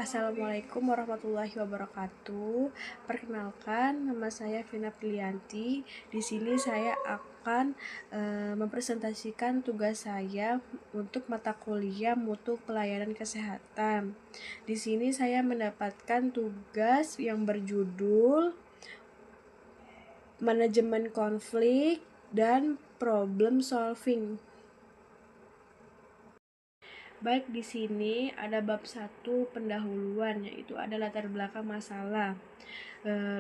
Assalamualaikum warahmatullahi wabarakatuh. Perkenalkan, nama saya Vina Prilianti. Di sini saya akan mempresentasikan tugas saya untuk mata kuliah Mutu Pelayanan Kesehatan. Di sini saya mendapatkan tugas yang berjudul Manajemen Konflik dan Problem Solving. Baik, di sini ada bab 1 pendahuluan, yaitu ada latar belakang masalah.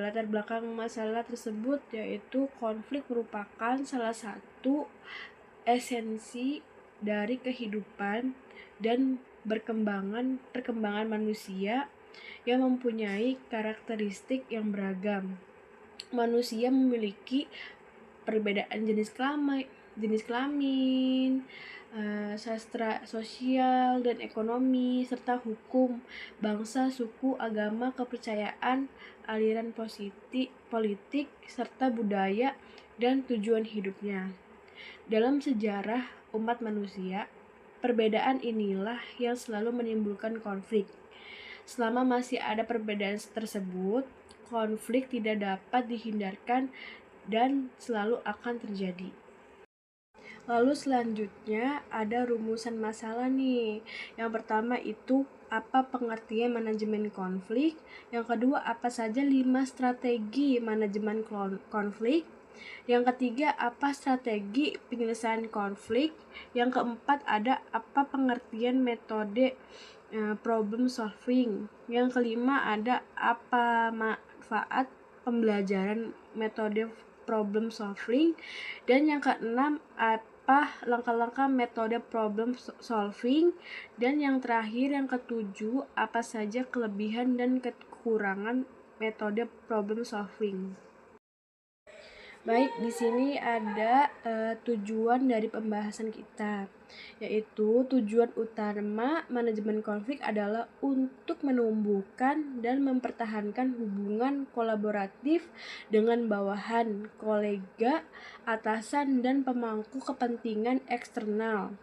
Latar belakang masalah tersebut yaitu konflik merupakan salah satu esensi dari kehidupan dan perkembangan manusia yang mempunyai karakteristik yang beragam. Manusia memiliki perbedaan jenis kelamin, sastra sosial dan ekonomi, serta hukum, bangsa, suku, agama, kepercayaan, aliran politik, serta budaya dan tujuan hidupnya. Dalam sejarah umat manusia, perbedaan inilah yang selalu menimbulkan konflik. Selama masih ada perbedaan tersebut, konflik tidak dapat dihindarkan dan selalu akan terjadi. Lalu selanjutnya ada rumusan masalah nih. Yang pertama itu apa pengertian manajemen konflik. Yang kedua, apa saja 5 strategi manajemen konflik. Yang ketiga, apa strategi penyelesaian konflik. Yang keempat, ada apa pengertian metode problem solving. Yang kelima, ada apa manfaat pembelajaran metode problem solving. Dan yang keenam, apa langkah-langkah metode problem solving. Dan yang terakhir, yang ketujuh, apa saja kelebihan dan kekurangan metode problem solving. Baik, di sini ada tujuan dari pembahasan kita, yaitu tujuan utama manajemen konflik adalah untuk menumbuhkan dan mempertahankan hubungan kolaboratif dengan bawahan, kolega, atasan, dan pemangku kepentingan eksternal.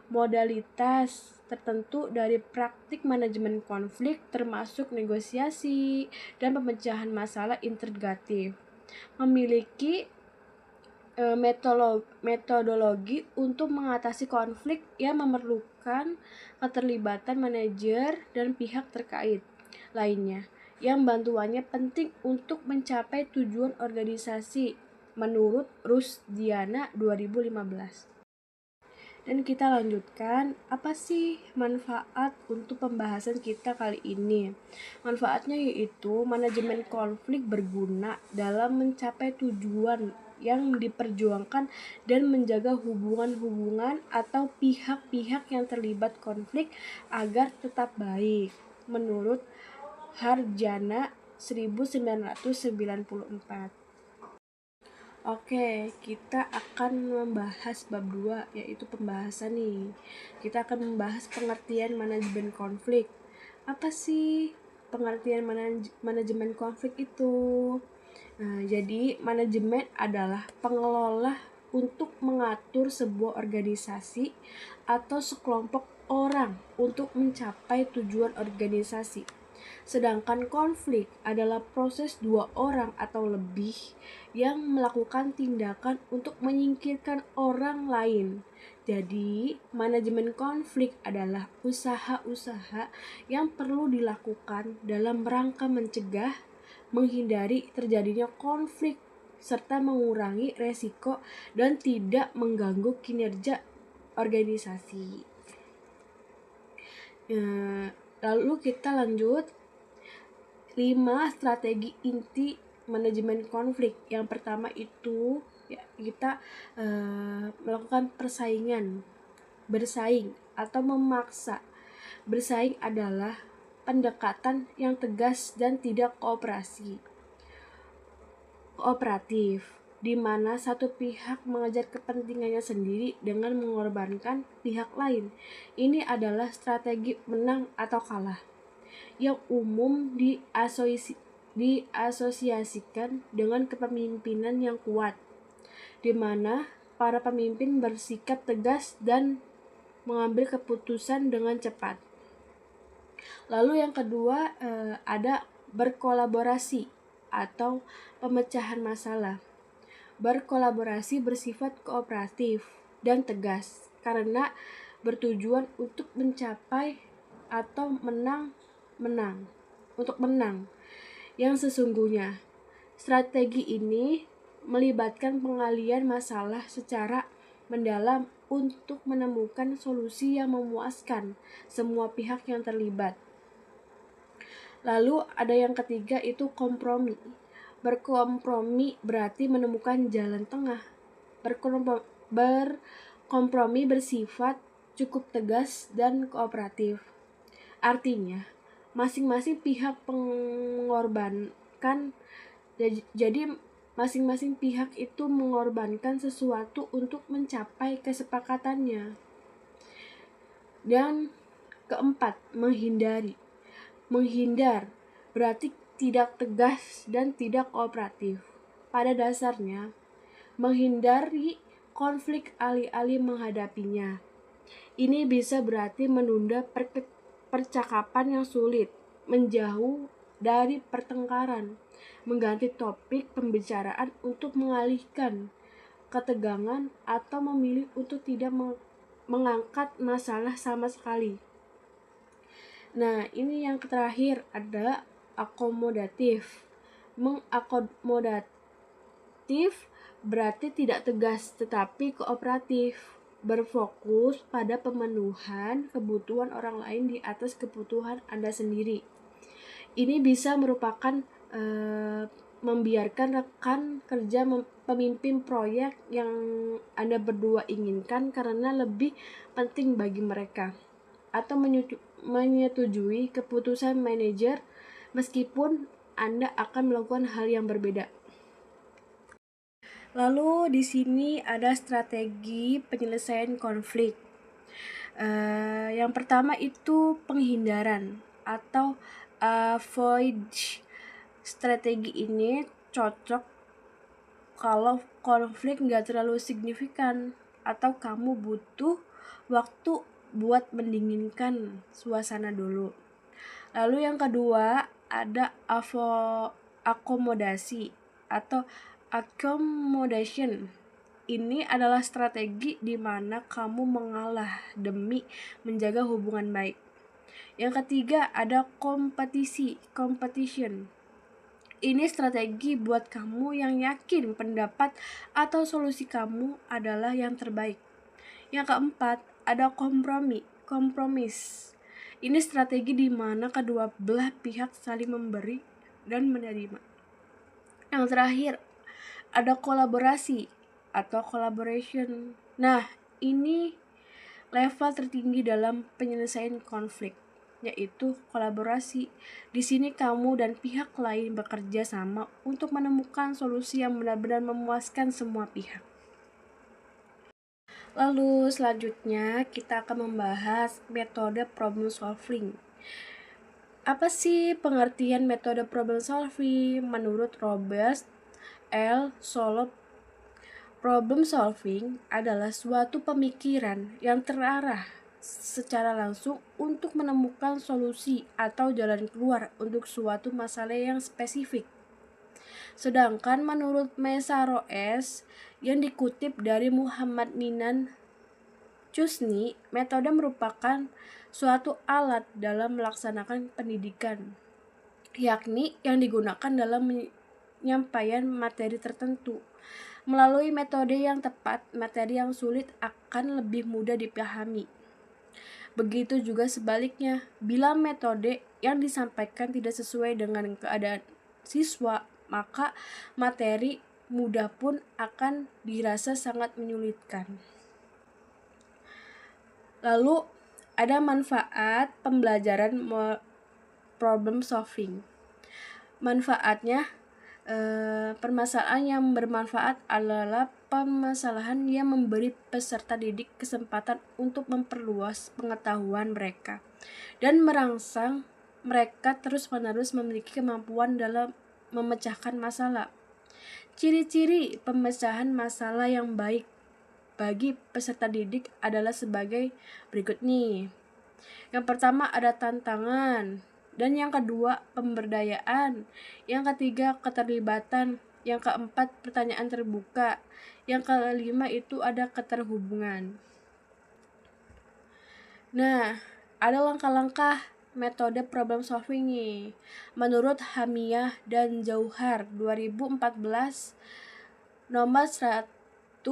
Modalitas tertentu dari praktik manajemen konflik termasuk negosiasi dan pemecahan masalah integratif. Memiliki metodologi untuk mengatasi konflik yang memerlukan keterlibatan manajer dan pihak terkait lainnya yang bantuannya penting untuk mencapai tujuan organisasi menurut Rusdiana 2015. Dan kita lanjutkan, apa sih manfaat untuk pembahasan kita kali ini? Manfaatnya yaitu manajemen konflik berguna dalam mencapai tujuan yang diperjuangkan dan menjaga hubungan-hubungan atau pihak-pihak yang terlibat konflik agar tetap baik. Menurut Harjana 1994. Oke, kita akan membahas bab 2, yaitu pembahasan nih. Kita akan membahas pengertian manajemen konflik. Apa sih pengertian manajemen konflik itu? Nah, jadi manajemen adalah pengelola untuk mengatur sebuah organisasi atau sekelompok orang untuk mencapai tujuan organisasi. Sedangkan konflik adalah proses dua orang atau lebih yang melakukan tindakan untuk menyingkirkan orang lain. Jadi, manajemen konflik adalah usaha-usaha yang perlu dilakukan dalam rangka mencegah, menghindari terjadinya konflik, serta mengurangi resiko dan tidak mengganggu kinerja organisasi. Lalu kita lanjut 5 strategi inti manajemen konflik. Yang pertama itu kita melakukan bersaing atau memaksa. Bersaing adalah pendekatan yang tegas dan tidak kooperatif, di mana satu pihak mengejar kepentingannya sendiri dengan mengorbankan pihak lain. Ini adalah strategi menang atau kalah yang umum diasosiasikan dengan kepemimpinan yang kuat, di mana para pemimpin bersikap tegas dan mengambil keputusan dengan cepat. Lalu yang kedua ada berkolaborasi atau pemecahan masalah. Berkolaborasi bersifat kooperatif dan tegas karena bertujuan untuk mencapai atau untuk menang yang sesungguhnya. Strategi ini melibatkan pengalihan masalah secara mendalam untuk menemukan solusi yang memuaskan semua pihak yang terlibat. Lalu ada yang ketiga itu kompromi. Berkompromi berarti menemukan jalan tengah. Berkompromi bersifat cukup tegas dan kooperatif. Artinya, masing-masing pihak mengorbankan, jadi masing-masing pihak itu mengorbankan sesuatu untuk mencapai kesepakatannya. Dan keempat, menghindar berarti tidak tegas dan tidak kooperatif. Pada dasarnya, menghindari konflik alih-alih menghadapinya. Ini bisa berarti menunda percakapan yang sulit, menjauh dari pertengkaran, mengganti topik pembicaraan untuk mengalihkan ketegangan, atau memilih untuk tidak mengangkat masalah sama sekali. Nah, ini yang terakhir ada akomodatif. Mengakomodatif berarti tidak tegas tetapi kooperatif, berfokus pada pemenuhan kebutuhan orang lain di atas kebutuhan Anda sendiri. Ini bisa merupakan membiarkan rekan kerja pemimpin proyek yang Anda berdua inginkan karena lebih penting bagi mereka, atau menyetujui keputusan manajer meskipun Anda akan melakukan hal yang berbeda. Lalu di sini ada strategi penyelesaian konflik. Yang pertama itu penghindaran atau avoid. Strategi ini cocok kalau konflik nggak terlalu signifikan atau kamu butuh waktu buat mendinginkan suasana dulu. Lalu yang kedua ada akomodasi atau accommodation. Ini adalah strategi di mana kamu mengalah demi menjaga hubungan baik. Yang ketiga ada competition. Ini strategi buat kamu yang yakin pendapat atau solusi kamu adalah yang terbaik. Yang keempat ada kompromis. Ini strategi di mana kedua belah pihak saling memberi dan menerima. Yang terakhir ada kolaborasi atau collaboration. Nah, ini level tertinggi dalam penyelesaian konflik, yaitu kolaborasi. Di sini kamu dan pihak lain bekerja sama untuk menemukan solusi yang benar-benar memuaskan semua pihak. Lalu selanjutnya kita akan membahas metode problem solving. Apa sih pengertian metode problem solving? Menurut Robert L. Solop, problem solving adalah suatu pemikiran yang terarah secara langsung untuk menemukan solusi atau jalan keluar untuk suatu masalah yang spesifik. Sedangkan menurut Mesaroes yang dikutip dari Muhammad Minan Chusni, metode merupakan suatu alat dalam melaksanakan pendidikan, yakni yang digunakan dalam penyampaian materi tertentu. Melalui metode yang tepat, materi yang sulit akan lebih mudah dipahami. Begitu juga sebaliknya, bila metode yang disampaikan tidak sesuai dengan keadaan siswa, maka materi mudah pun akan dirasa sangat menyulitkan. Lalu ada manfaat pembelajaran problem solving. Manfaatnya, permasalahan yang bermanfaat adalah permasalahan yang memberi peserta didik kesempatan untuk memperluas pengetahuan mereka dan merangsang mereka terus-menerus memiliki kemampuan dalam memecahkan masalah. Ciri-ciri pemecahan masalah yang baik bagi peserta didik adalah sebagai berikut nih. Yang pertama ada tantangan, dan yang kedua pemberdayaan, yang ketiga keterlibatan, yang keempat pertanyaan terbuka, yang kelima itu ada keterhubungan. Nah, ada langkah-langkah metode problem solving nih. Menurut Hamiyah dan Jauhar 2014 nomor 129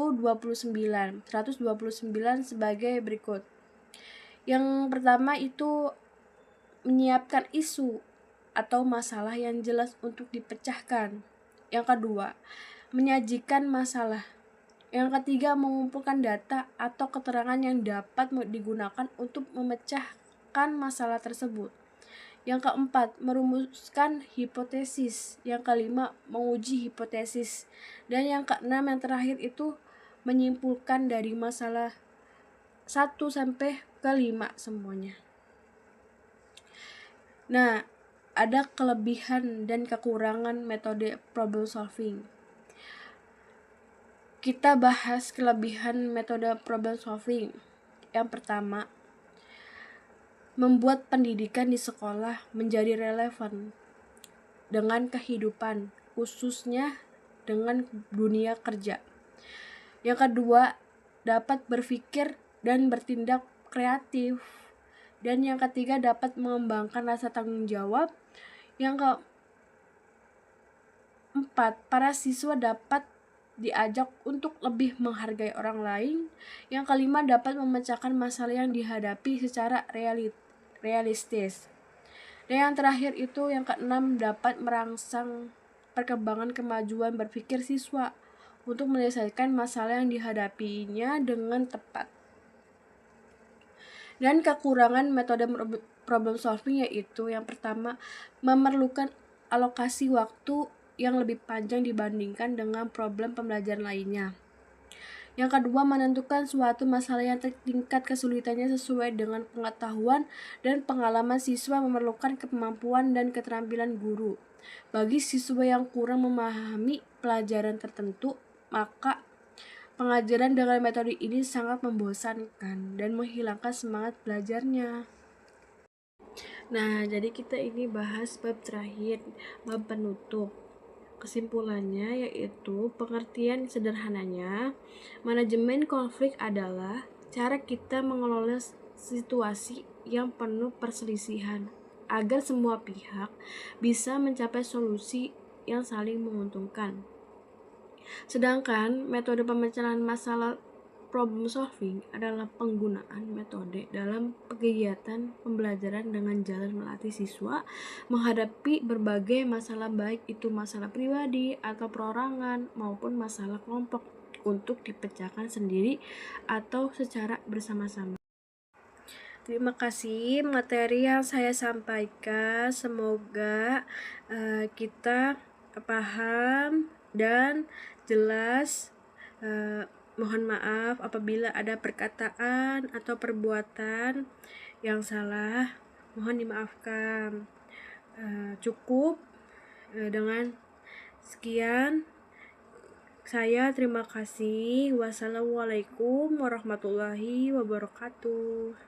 sebagai berikut. Yang pertama itu menyiapkan isu atau masalah yang jelas untuk dipecahkan. Yang kedua, menyajikan masalah. Yang ketiga, mengumpulkan data atau keterangan yang dapat digunakan untuk memecahkan masalah tersebut. Yang keempat, merumuskan hipotesis. Yang kelima, menguji hipotesis. Dan yang keenam, yang terakhir itu menyimpulkan dari masalah 1 sampai ke 5 semuanya. Nah, ada kelebihan dan kekurangan metode problem solving. Kita bahas kelebihan metode problem solving. Yang pertama, membuat pendidikan di sekolah menjadi relevan dengan kehidupan, khususnya dengan dunia kerja. Yang kedua, dapat berpikir dan bertindak kreatif. Dan yang ketiga, dapat mengembangkan rasa tanggung jawab. Yang keempat, para siswa dapat diajak untuk lebih menghargai orang lain. Yang kelima, dapat memecahkan masalah yang dihadapi secara realistis. Dan yang terakhir itu yang keenam, dapat merangsang perkembangan kemajuan berpikir siswa untuk menyelesaikan masalah yang dihadapinya dengan tepat. Dan kekurangan metode problem solving yaitu yang pertama, memerlukan alokasi waktu yang lebih panjang dibandingkan dengan problem pembelajaran lainnya. Yang kedua, menentukan suatu masalah yang tingkat kesulitannya sesuai dengan pengetahuan dan pengalaman siswa, memerlukan kemampuan dan keterampilan guru. Bagi siswa yang kurang memahami pelajaran tertentu, maka pengajaran dengan metode ini sangat membosankan dan menghilangkan semangat belajarnya. Nah, jadi kita ini bahas bab terakhir, bab penutup. Kesimpulannya yaitu pengertian sederhananya, manajemen konflik adalah cara kita mengelola situasi yang penuh perselisihan agar semua pihak bisa mencapai solusi yang saling menguntungkan. Sedangkan metode pemecahan masalah problem solving adalah penggunaan metode dalam kegiatan pembelajaran dengan jalan melatih siswa menghadapi berbagai masalah, baik itu masalah pribadi atau perorangan maupun masalah kelompok, untuk dipecahkan sendiri atau secara bersama-sama. Terima kasih materi yang saya sampaikan. Semoga kita paham dan jelas. Mohon maaf apabila ada perkataan atau perbuatan yang salah, mohon dimaafkan. Cukup dengan sekian. Saya terima kasih. Wassalamualaikum warahmatullahi wabarakatuh.